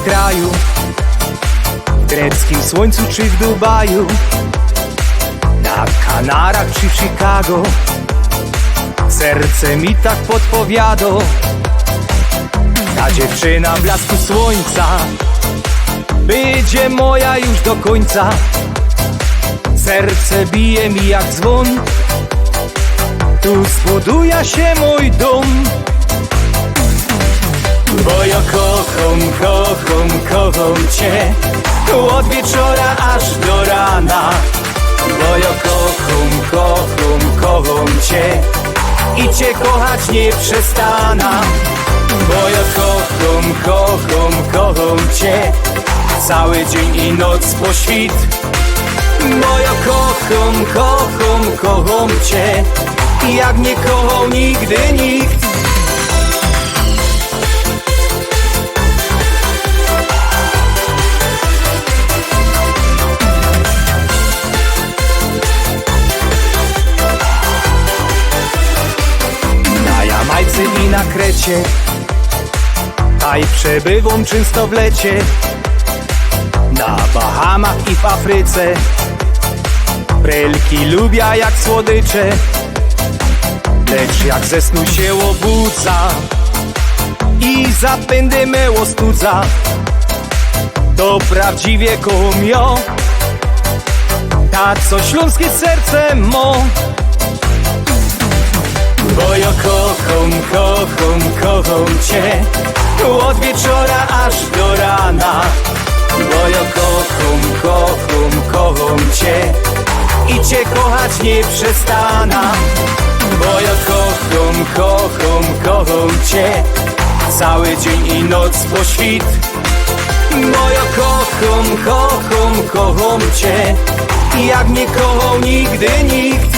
kraju, w greckim słońcu czy w Dubaju, na Kanarach czy w Chicago, serce mi tak podpowiada. Ta dziewczyna w blasku słońca będzie moja już do końca. Serce bije mi jak dzwon, tu zbuduje się mój dom. Bo ja kocham, kocham, kocham cię od wieczora aż do rana. Bo ja kocham, kocham, kocham cię i cię kochać nie przestana. Bo ja kocham, kocham, kocham cię cały dzień i noc po świt. Bo ja kocham, kocham, kocham cię jak nie kochał nigdy nikt. Na Jamajce i na Krecie, taj przebywam często w lecie. Na Bahamach i w Afryce, prelki lubię jak słodycze. Lecz jak ze snu się obudza i zapędy meło studza, to prawdziwie kocham ją, ta co śląskie serce mo. Bo ja kocham, kocham, kocham cię od wieczora aż do rana. Bo ja kocham, kocham, kocham cię i cię kochać nie przestana. Bo ja kocham, kocham, kocham cię cały dzień i noc po świt. Bo ja kocham, kocham, kocham cię jak nie kochał nigdy nikt.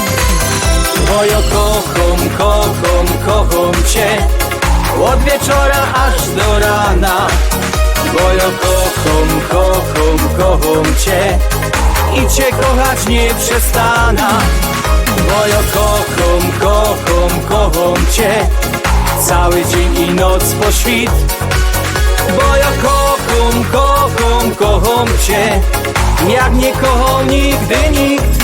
Bo ja kocham, kocham, kocham cię od wieczora aż do rana. Bo ja kocham, kocham, kocham cię i cię kochać nie przestana. Bo ja kocham, kocham, kocham cię cały dzień i noc po świt. Bo ja kocham, kocham, kocham cię jak nie kochał nigdy nikt.